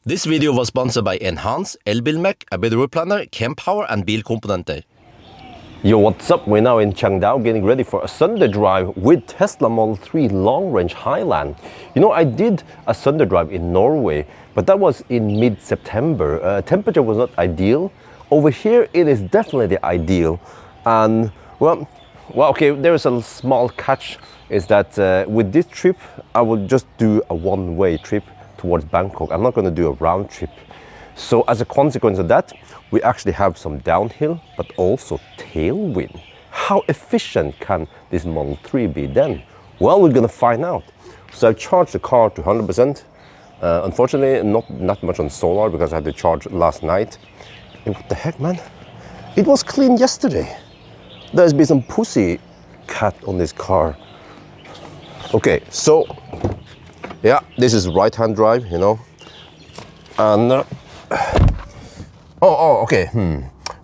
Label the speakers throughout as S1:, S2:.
S1: This video was sponsored by Enhance, Elbilmek, ABRP Planner, Kempower and Bilkomponenter. Yo, what's up? We're now in Changdao getting ready for a Sunday drive with Tesla Model 3 long-range Highland. You know, I did a Sunday drive in Norway, but that was in mid-September. Temperature was not ideal. Over here, it is definitely ideal. And, well, okay, there is a small catch, is that with this trip, I will just do a one-way trip towards Bangkok. I'm not going to do a round trip. So as a consequence of that, we actually have some downhill, but also tailwind. How efficient can this Model 3 be then? Well, we're going to find out. So I've charged the car to 100%. Unfortunately, not much on solar because I had to charge last night. And what the heck, man? It was clean yesterday. There's been some pussy cat on this car. Okay, so yeah, this is right-hand drive, you know. And okay.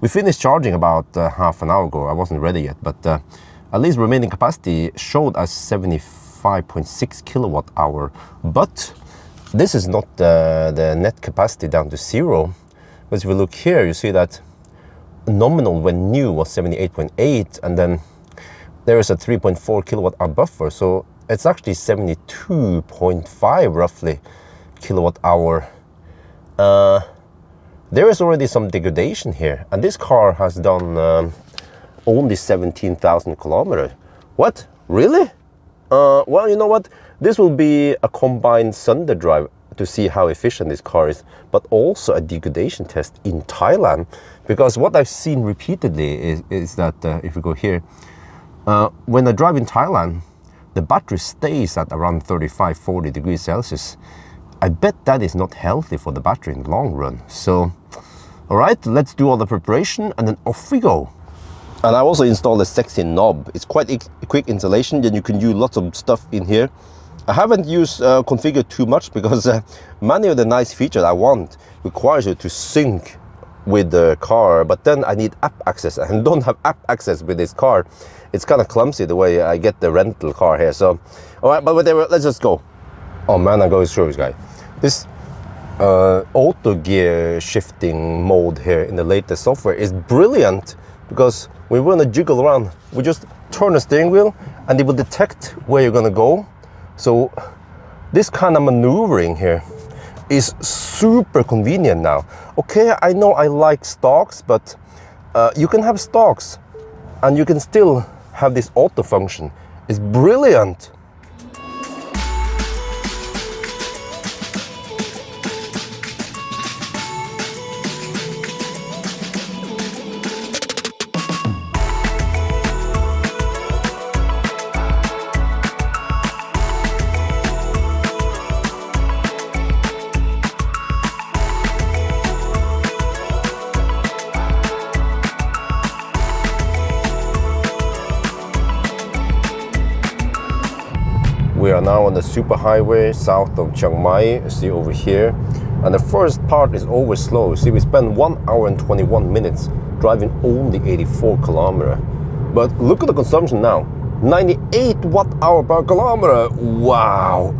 S1: We finished charging about half an hour ago. I wasn't ready yet, but at least remaining capacity showed as 75.6 kilowatt hour. But this is not the net capacity down to zero. Because if we look here, you see that nominal when new was 78.8, and then there is a 3.4 kilowatt hour buffer. So it's actually 72.5 roughly kilowatt hour. There is already some degradation here, and this car has done only 17,000 kilometers. What? Really? Well, you know what? This will be a combined Sunday drive to see how efficient this car is, but also a degradation test in Thailand. Because what I've seen repeatedly is that if we go here, when I drive in Thailand, the battery stays at around 35-40 degrees Celsius. I bet that is not healthy for the battery in the long run. So, all right, let's do all the preparation and then off we go. And I also installed a sexy knob. It's quite a quick installation, then you can do lots of stuff in here. I haven't used configured too much because many of the nice features I want requires you to sync with the car, but then I need app access and don't have app access with this car. It's kind of clumsy the way I get the rental car here. So, all right, but whatever, let's just go. Oh man, I'm going to show you guys. This auto gear shifting mode here in the latest software is brilliant because when we want to jiggle around, we just turn the steering wheel and it will detect where you're going to go. So this kind of maneuvering here is super convenient now. Okay, I know I like stocks, but you can have stocks and you can still have this auto function. It's brilliant. We are now on the superhighway south of Chiang Mai, you see over here. And the first part is always slow. See, we spend 1 hour and 21 minutes driving only 84 kilometers. But look at the consumption now, 98 watt-hour per kilometer. Wow.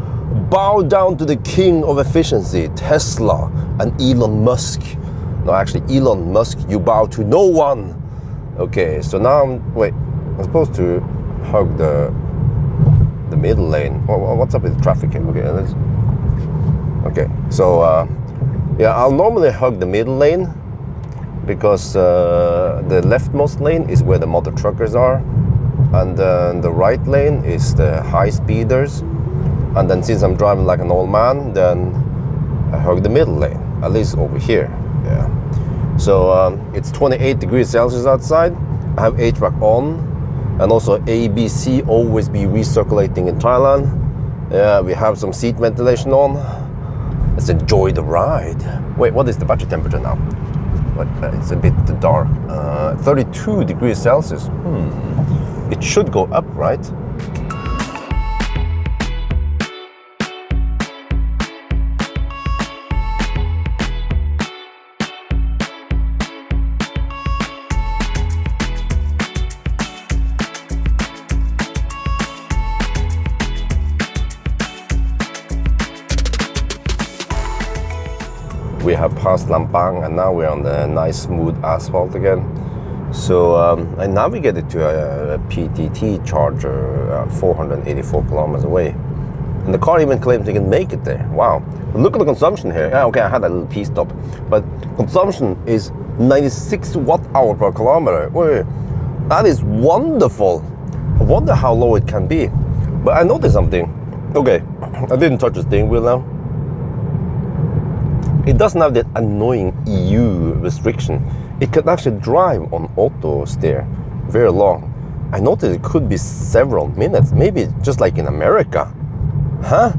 S1: Bow down to the king of efficiency, Tesla and Elon Musk. No, actually, Elon Musk, you bow to no one. Okay, so now I'm supposed to hug the middle lane. What's up with the traffic here? Okay, so yeah, I'll normally hug the middle lane because the leftmost lane is where the motor truckers are, and the right lane is the high speeders. And then since I'm driving like an old man, then I hug the middle lane, at least over here. Yeah. So it's 28 degrees Celsius outside. I have HVAC on. And also ABC always be recirculating in Thailand. Yeah, we have some seat ventilation on. Let's enjoy the ride. Wait, what is the battery temperature now? It's a bit dark. 32 degrees Celsius. It should go up, right? We have passed Lampang and now we're on the nice smooth asphalt again. So I navigated to a PTT charger 484 kilometers away. And the car even claims they can make it there. Wow. Look at the consumption here. Yeah, okay, I had a little pit stop. But consumption is 96 watt-hour per kilometer. Wait, that is wonderful. I wonder how low it can be. But I noticed something. Okay, I didn't touch the steering wheel now. It doesn't have that annoying EU restriction. It can actually drive on auto steer very long. I noticed it could be several minutes, maybe just like in America. Huh?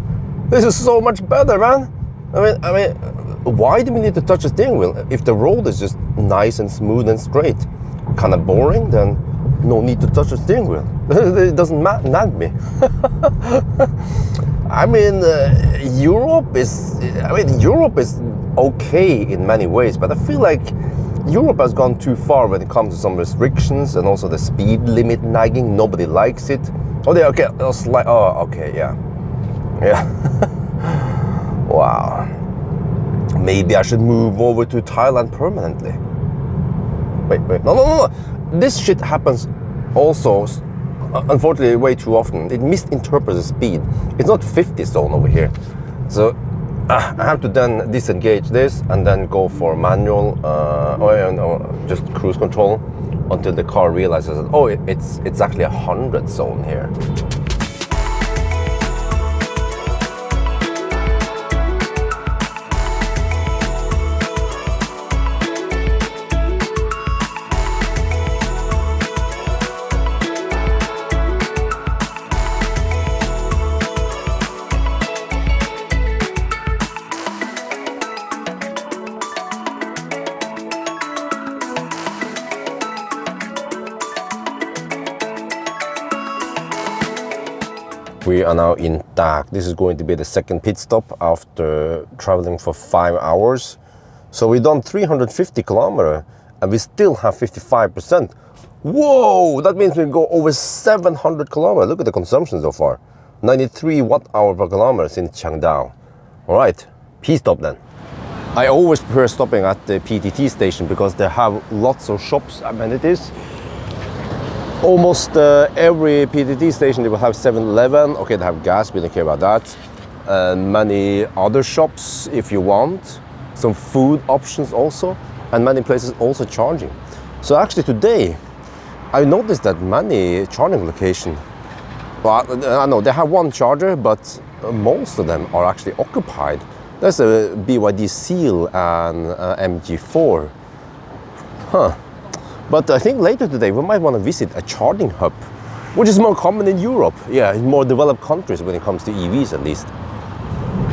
S1: This is so much better, man. I mean, why do we need to touch the steering wheel if the road is just nice and smooth and straight? Kind of boring, then no need to touch the steering wheel. It doesn't nag me. I mean, Europe is okay in many ways, but I feel like Europe has gone too far when it comes to some restrictions and also the speed limit nagging. Nobody likes it. Oh, they okay. Oh, okay, yeah. Wow. Maybe I should move over to Thailand permanently. Wait. No. This shit happens also, unfortunately, way too often. It misinterprets the speed. It's not 50 zone over here. So I have to then disengage this and then go for manual or just cruise control until the car realizes that, oh, it's actually 100 zone here. We are now in Tak. This is going to be the second pit stop after traveling for 5 hours. So we've done 350 kilometers and we still have 55%. Whoa, that means we go over 700 kilometers. Look at the consumption so far. 93 watt-hour per kilometer since Changdao. All right, pit stop then. I always prefer stopping at the PTT station because they have lots of shops, amenities. Almost every PTT station they will have 7-Eleven. Okay, they have gas, we don't care about that. And many other shops if you want. Some food options also. And many places also charging. So actually today, I noticed that many charging locations, well, I know they have one charger, but most of them are actually occupied. There's a BYD Seal and MG4. Huh. But I think later today we might want to visit a charging hub, which is more common in Europe. Yeah, in more developed countries when it comes to EVs at least.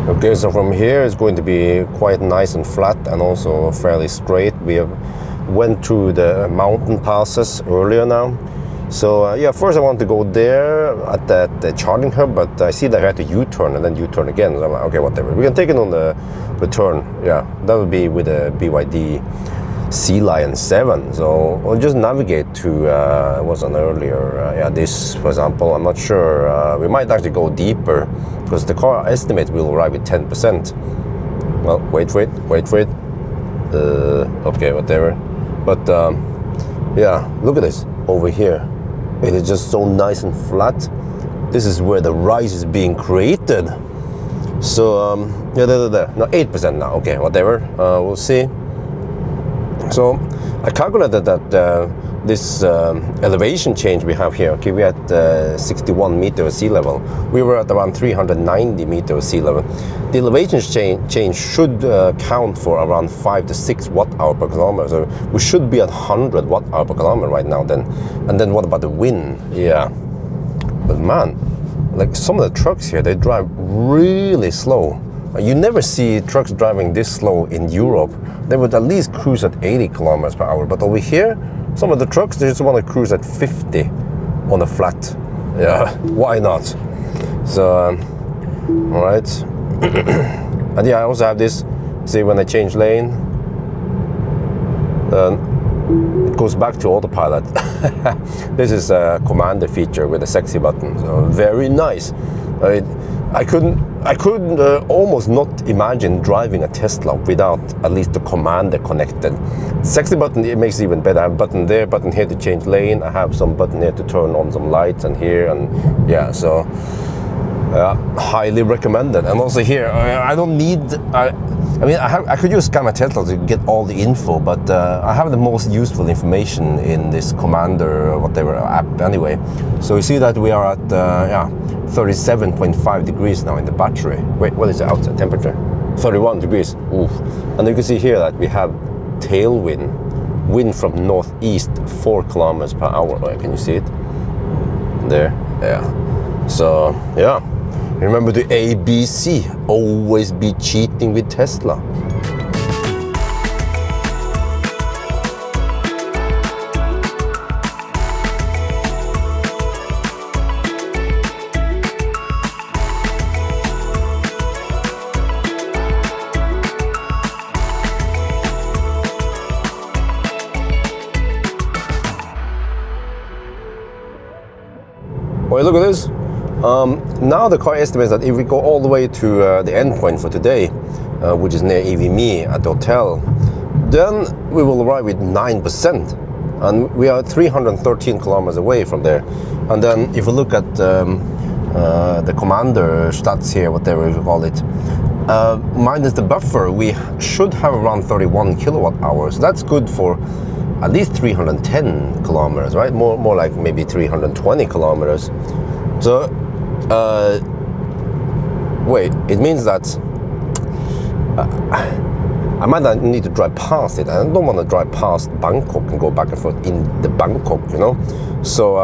S1: Okay, so from here it's going to be quite nice and flat and also fairly straight. We have went through the mountain passes earlier now. So yeah, first I want to go there at the charging hub, but I see that I have to U-turn and then U-turn again. So I'm like, okay, whatever. We can take it on the return. Yeah, that would be with a BYD Sea Lion 7, so we'll just navigate to what's on earlier. Yeah, this, for example, I'm not sure. We might actually go deeper because the car estimate will arrive with 10%. Well, wait for it. Okay, whatever. But yeah, look at this over here. It is just so nice and flat. This is where the rice is being created. So yeah, there. No, 8% now. Okay, whatever. We'll see. So I calculated that this elevation change we have here, okay, we're at 61 meters sea level. We were at around 390 meters sea level. The elevation change should count for around 5 to 6 watt-hour per kilometer. So we should be at 100 watt-hour per kilometer right now then. And then what about the wind? Yeah. But man, like some of the trucks here, they drive really slow. You never see trucks driving this slow in Europe. They would at least cruise at 80 kilometers per hour. But over here, some of the trucks, they just want to cruise at 50 on the flat. Yeah, why not? So, all right. And yeah, I also have this, see when I change lane, it goes back to autopilot. This is a commander feature with a sexy button, so very nice. I couldn't almost not imagine driving a Tesla without at least the commander connected. Sexy button, it makes it even better. I have a button there, button here to change lane. I have some button here to turn on some lights, and here, and yeah, so highly recommended. And also here, I don't need. I mean, I could use ScanMyTesla to get all the info, but I have the most useful information in this commander or whatever app anyway. So you see that we are at 37.5 degrees now in the battery. Wait, what is the outside temperature? 31 degrees. Oof. And you can see here that we have tailwind, wind from northeast 4 kilometers per hour. Oh, can you see it? There, yeah. So, yeah. Remember the ABC, always be cheating with Tesla. Well, look at this. Now the car estimates that if we go all the way to the endpoint for today, which is near EVMe at the hotel, then we will arrive with 9%. And we are 313 kilometers away from there. And then if we look at the commander stats here, whatever you call it, minus the buffer, we should have around 31 kilowatt hours. That's good for at least 310 kilometers, right? More like maybe 320 kilometers. So, wait, it means that I might not need to drive past it. I don't want to drive past Bangkok and go back and forth in the Bangkok, you know? So,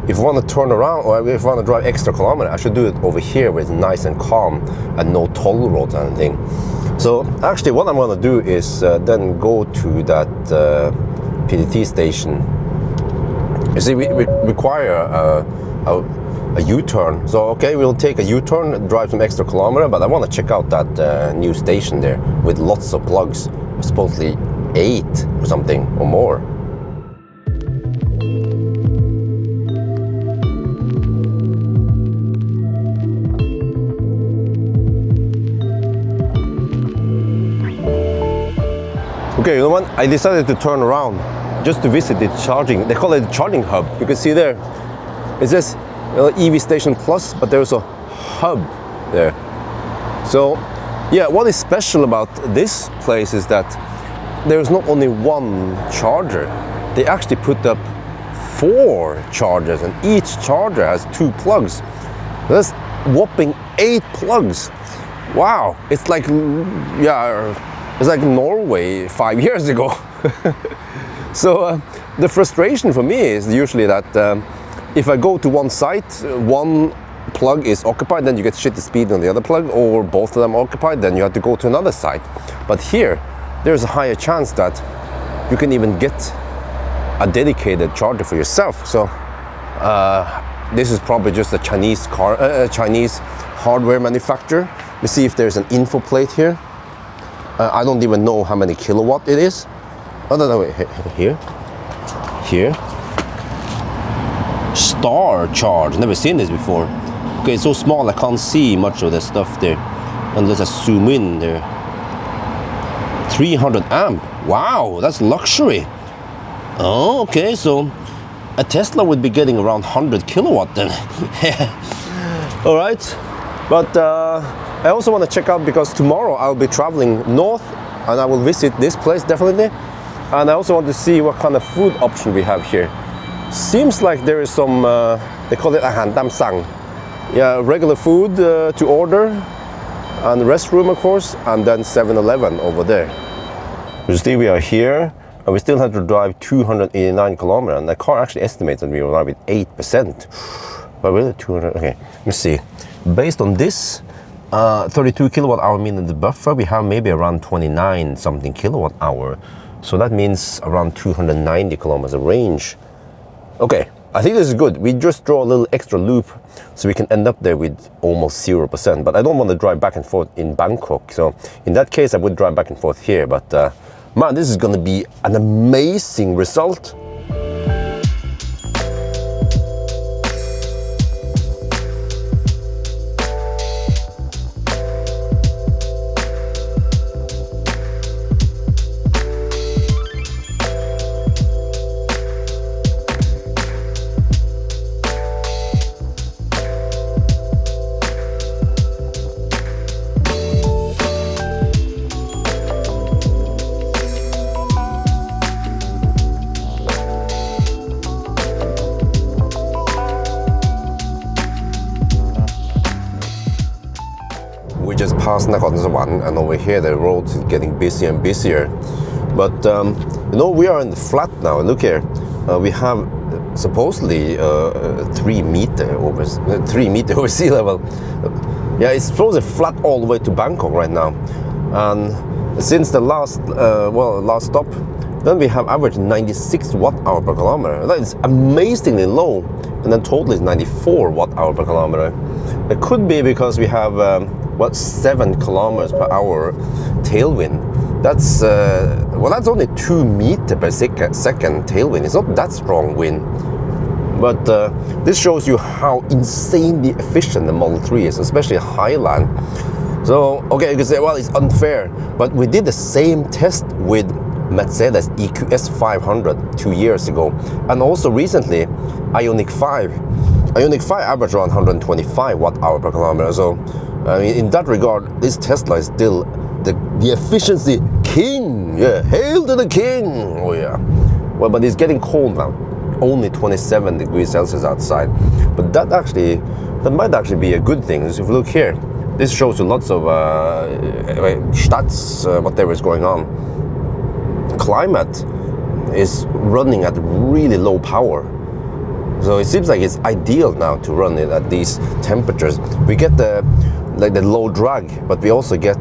S1: if I want to turn around, or if I want to drive extra kilometers, I should do it over here where it's nice and calm and no toll roads and anything. So, actually, what I'm going to do is then go to that PDT station. You see, we require a U-turn. So, okay, we'll take a U-turn, drive some extra kilometer, but I want to check out that new station there with lots of plugs, supposedly 8 or something or more. Okay, you know what? I decided to turn around just to visit the charging. They call it the charging hub. You can see there, it says EV Station Plus, but there's a hub there. So, yeah, what is special about this place is that there's not only one charger. They actually put up 4 chargers, and each charger has 2 plugs. That's whopping 8 plugs. Wow, it's like, yeah, it's like Norway 5 years ago. So the frustration for me is usually that if I go to one site, one plug is occupied, then you get shitty speed on the other plug, or both of them occupied, then you have to go to another site. But here, there's a higher chance that you can even get a dedicated charger for yourself. So this is probably just a Chinese hardware manufacturer. Let's see if there's an info plate here. I don't even know how many kilowatt it is. Oh, no, wait, here. Star charge, never seen this before. Okay, it's so small I can't see much of the stuff there. Unless I zoom in there. 300 amp, wow, that's luxury. Oh, okay, so a Tesla would be getting around 100 kilowatt then. All right, but I also want to check out, because tomorrow I'll be traveling north and I will visit this place definitely. And I also want to see what kind of food option we have here. Seems like there is some, they call it ahan tam sang. Yeah, regular food to order, and restroom of course, and then 7-Eleven over there. You see we are here, and we still have to drive 289 kilometers, and the car actually estimates that we will arrive with 8%. But really 200, okay, let me see. Based on this, 32 kilowatt hour meaning the buffer, we have maybe around 29 something kilowatt hour. So that means around 290 kilometers of range. Okay, I think this is good. We just draw a little extra loop so we can end up there with almost 0%. But I don't want to drive back and forth in Bangkok. So in that case, I would drive back and forth here. But man, this is going to be an amazing result. and over here the road is getting busier and busier. But you know, we are in the flat now. Look here, we have supposedly 3 meter over sea level. Yeah, it's supposedly flat all the way to Bangkok right now. And since the last stop, then we have average 96 watt-hour per kilometer. That is amazingly low. And then total is 94 watt-hour per kilometer. It could be because we have 7 kilometers per hour tailwind. That's that's only 2 meter per second tailwind. It's not that strong wind. But this shows you how insanely efficient the Model 3 is, especially Highland. So, okay, you can say, well, it's unfair, but we did the same test with Mercedes EQS 500 2 years ago, and also recently Ioniq 5. Ioniq 5 averaged around 125 watt-hour per kilometer. So, I mean, in that regard, this Tesla is still the efficiency king. Yeah, hail to the king. Oh yeah. Well, but it's getting cold now. Only 27 degrees Celsius outside. But that might actually be a good thing. If you look here, this shows you lots of stats, whatever is going on. Climate is running at really low power. So it seems like it's ideal now to run it at these temperatures. We get the low drag, but we also get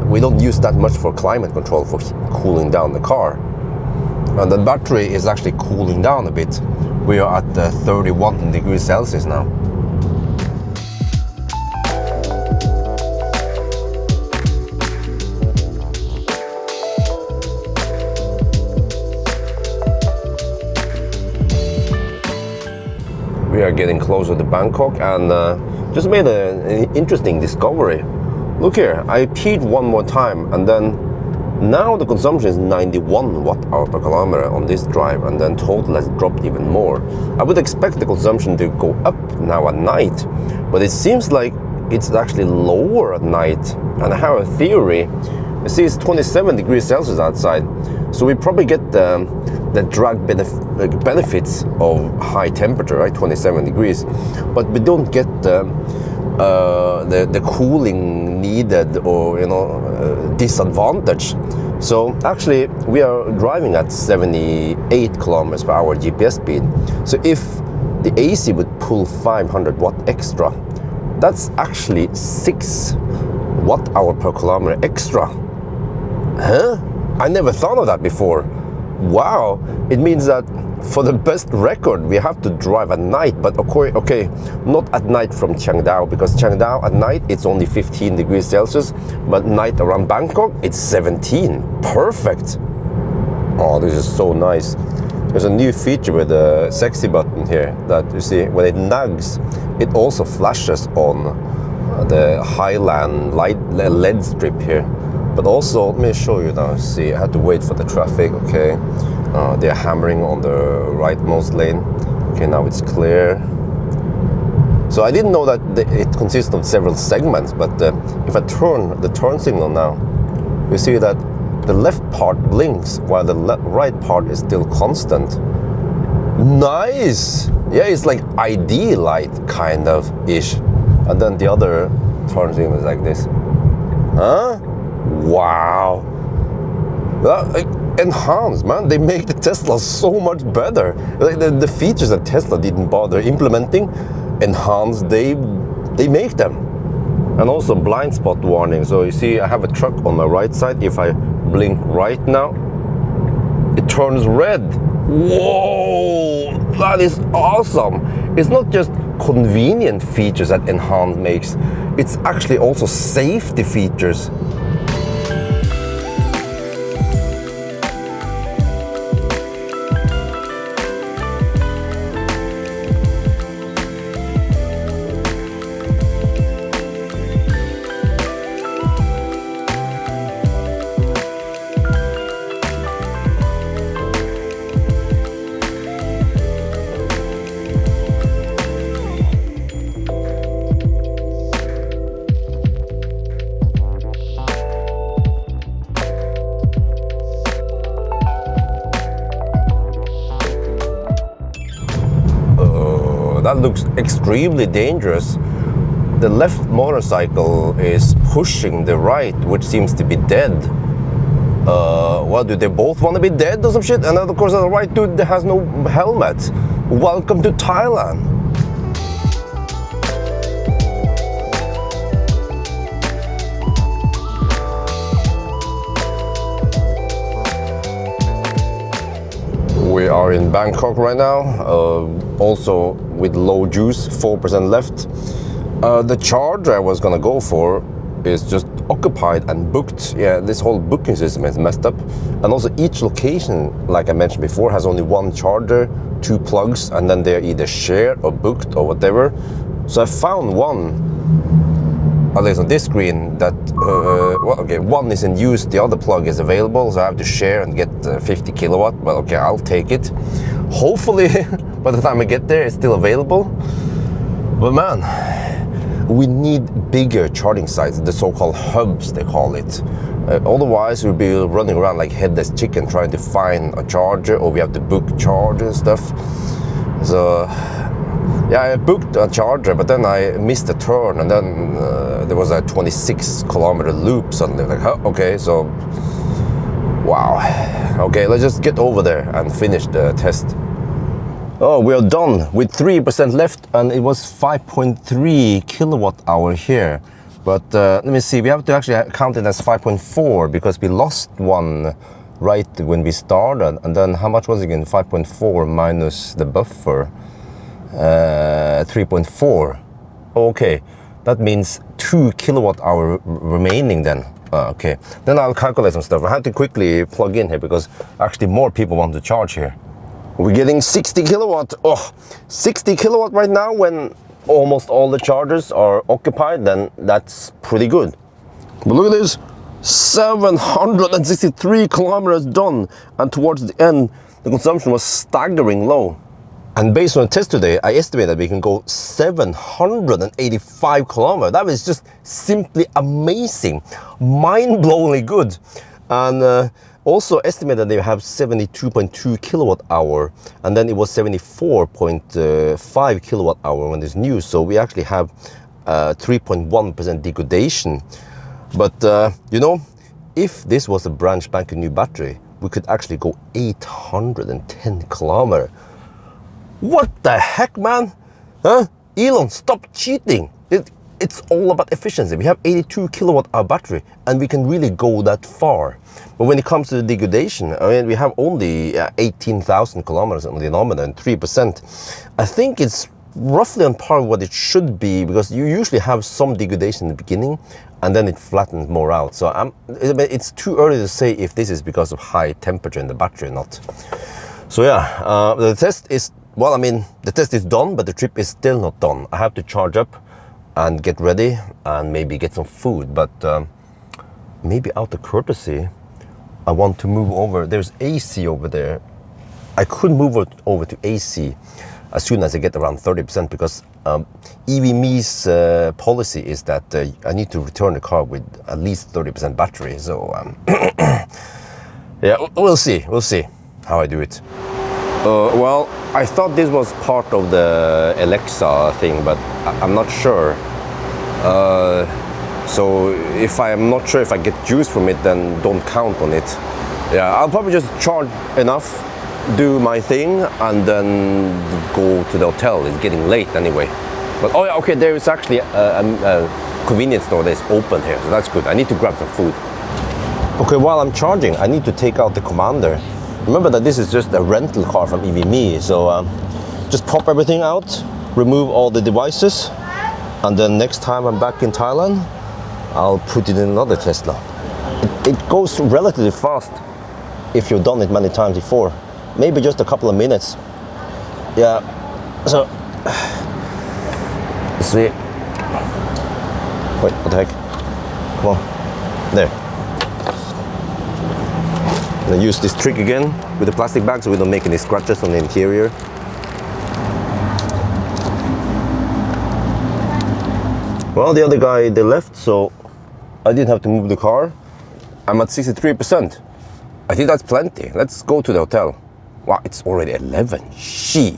S1: we don't use that much for climate control, for cooling down the car. And the battery is actually cooling down a bit. We are at 31 degrees Celsius now. We are getting closer to Bangkok, and just made an interesting discovery. Look here, I peed one more time, and then now the consumption is 91 watt-hour per kilometer on this drive, and then total has dropped even more. I would expect the consumption to go up now at night, but it seems like it's actually lower at night. And I have a theory. You see, it's 27 degrees Celsius outside, so we probably get the drag benefits of high temperature, right? 27 degrees, but we don't get the cooling needed, or disadvantage. So actually we are driving at 78 kilometers per hour GPS speed. So if the AC would pull 500 watt extra, that's actually 6 watt-hour per kilometer extra. Huh? I never thought of that before. Wow, it means that for the best record we have to drive at night, but okay, not at night from Chiangdao, because Chiangdao at night it's only 15 degrees Celsius, but night around Bangkok it's 17. Perfect. Oh, this is so nice. There's a new feature with the sexy button here that you see when it nags, it also flashes on the Highland LED strip here. But also, let me show you now. See, I had to wait for the traffic. Okay, they're hammering on the rightmost lane. Okay, now it's clear. So I didn't know that it consists of several segments, but if I turn the turn signal now, you see that the left part blinks while the right part is still constant. Nice! Yeah, it's like ID light kind of ish. And then the other turn signal is like this. Huh? Wow. Enhanced, man. They make the Tesla so much better. Like the features that Tesla didn't bother implementing, enhanced, they make them. And also blind spot warning. So you see I have a truck on my right side. If I blink right now, it turns red. Whoa, that is awesome. It's not just convenient features that Enhanced makes, it's actually also safety features. That looks extremely dangerous. the left motorcycle is pushing the right, which seems to be dead. What, do they both want to be dead or some shit? And then of course the right dude that has no helmet. Welcome to Thailand. We are in Bangkok right now, also with low juice, 4% left. The charger I was gonna go for is just occupied and booked. Yeah, this whole booking system is messed up. And also each location, like I mentioned before, has only one charger, 2 plugs, and then they're either shared or booked or whatever. So I found one, at least on this screen, that well, okay, one is in use, the other plug is available, so I have to share and get 50 kilowatt. Well, okay, I'll take it. Hopefully by the time I get there it's still available. But man, we need bigger charging sites, the so-called hubs they call it. Otherwise we'll be running around like headless chicken trying to find a charger, or we have to book charger and stuff. So yeah, I booked a charger, but then I missed a turn, and then there was a 26-kilometer loop suddenly. Like, huh, okay, so wow. Okay, let's just get over there and finish the test. Oh, we are done with 3% left, and it was 5.3 kilowatt hour here. But let me see, we have to actually count it as 5.4 because we lost one right when we started. And then how much was it again? 5.4 minus the buffer, 3.4. Okay, that means 2 kilowatt hour remaining then. Okay, then I'll calculate some stuff. I have to quickly plug in here because actually more people want to charge here. We're getting 60 kilowatt. Oh, 60 kilowatt right now when almost all the chargers are occupied, then that's pretty good. But look at this, 763 kilometers done, and towards the end the consumption was staggering low. And based on the test today, I estimate that we can go 785 kilometers. That was just simply amazing, mind-blowingly good. And also estimate that they have 72.2 kilowatt hour, and then it was 74.5 kilowatt hour when it's new. So we actually have 3.1% degradation. But you know, if this was a brand spanking new battery, we could actually go 810 kilometers. What the heck, man? Huh? Elon, stop cheating. It's all about efficiency. We have 82 kilowatt hour battery and we can really go that far. But when it comes to the degradation, I mean, we have only 18,000 kilometers on the denominator and 3%. I think it's roughly on par with what it should be, because you usually have some degradation in the beginning and then it flattens more out. So it's too early to say if this is because of high temperature in the battery or not. So yeah, the test is, well, I mean, the test is done, but the trip is still not done. I have to charge up and get ready and maybe get some food. But maybe out of courtesy, I want to move over. There's AC over there. I could move over to AC as soon as I get around 30%, because EVMe's policy is that I need to return the car with at least 30% battery. So yeah, we'll see how I do it. Well, I thought this was part of the Alexa thing, but I'm not sure. So if I'm not sure if I get juice from it, then don't count on it. Yeah, I'll probably just charge enough, do my thing, and then go to the hotel. It's getting late anyway. But oh yeah, okay, there is actually a convenience store that's open here, so that's good. I need to grab some food. Okay, while I'm charging, I need to take out the Commander. Remember that this is just a rental car from EVMe, so just pop everything out, remove all the devices, and then next time I'm back in Thailand, I'll put it in another Tesla. It goes relatively fast if you've done it many times before. Maybe just a couple of minutes. Yeah, so, let's see. Wait, what the heck? Come on, there. I'm gonna use this trick again with the plastic bag so we don't make any scratches on the interior. Well, the other guy, they left, so I didn't have to move the car. I'm at 63%. I think that's plenty. Let's go to the hotel. Wow, it's already 11. Shit.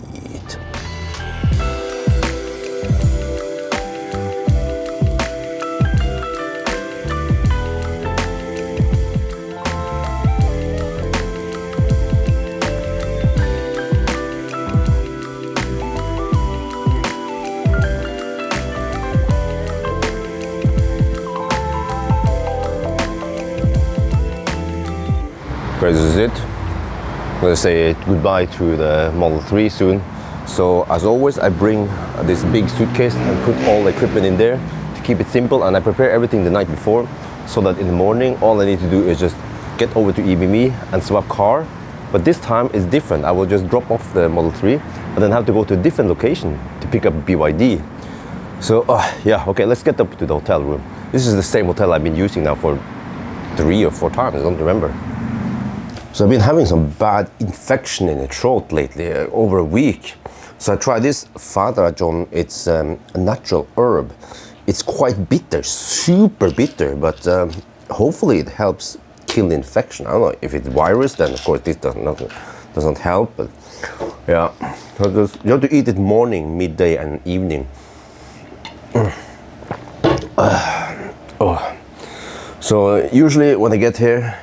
S1: This is it. I'm gonna say goodbye to the Model 3 soon. So as always, I bring this big suitcase and put all the equipment in there to keep it simple, and I prepare everything the night before so that in the morning all I need to do is just get over to EBME and swap car. But this time it's different. I will just drop off the Model 3 and then have to go to a different location to pick up BYD. So yeah, okay, let's get up to the hotel room. This is the same hotel I've been using now for 3 or 4 times, I don't remember. So I've been having some bad infection in the throat lately, over a week. So I tried this Thailand. It's a natural herb. It's quite bitter, super bitter, but hopefully it helps kill the infection. I don't know if it's virus, then of course this doesn't help. But yeah, so you have to eat it morning, midday, and evening. So usually when I get here,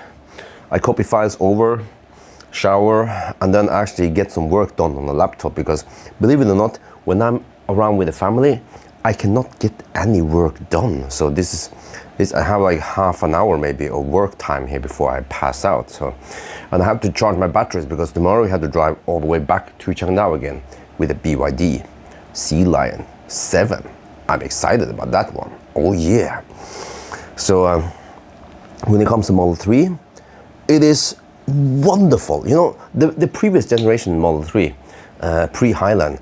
S1: I copy files over, shower, and then actually get some work done on the laptop, because believe it or not, when I'm around with the family, I cannot get any work done. So this I have like half an hour maybe of work time here before I pass out. So, and I have to charge my batteries because tomorrow I have to drive all the way back to Chiangdao again with a BYD Sea Lion 7. I'm excited about that one. Oh yeah. So when it comes to Model 3, it is wonderful. You know, the previous generation Model 3, pre-Highland,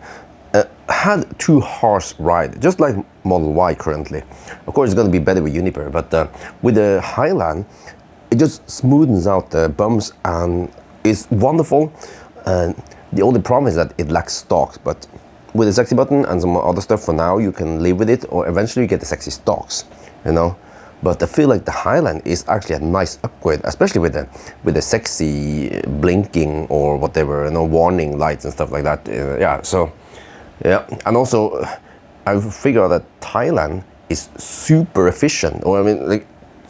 S1: had too harsh ride, just like Model Y currently. Of course, it's going to be better with Juniper, but with the Highland, it just smoothens out the bumps and is wonderful. The only problem is that it lacks stalks, but with the sexy button and some other stuff for now, you can live with it, or eventually you get the sexy stalks, you know. But I feel like the Highland is actually a nice upgrade, especially with the sexy blinking or whatever, you know, warning lights and stuff like that. Yeah, so yeah, and also I figure out that Thailand is super efficient, or I mean, like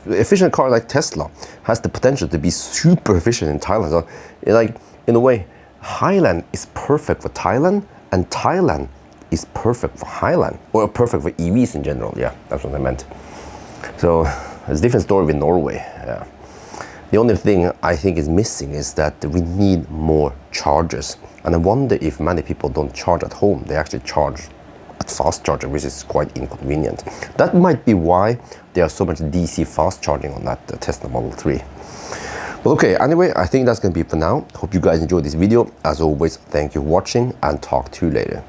S1: efficient car like Tesla has the potential to be super efficient in Thailand. So like in a way, Highland is perfect for Thailand, and Thailand is perfect for Highland, or perfect for EVs in general. Yeah, that's what I meant. So it's a different story with Norway. Yeah. The only thing I think is missing is that we need more chargers. And I wonder if many people don't charge at home. They actually charge at fast charger, which is quite inconvenient. That might be why there are so much DC fast charging on that Tesla Model 3. But okay, anyway, I think that's going to be it for now. Hope you guys enjoyed this video. As always, thank you for watching, and talk to you later.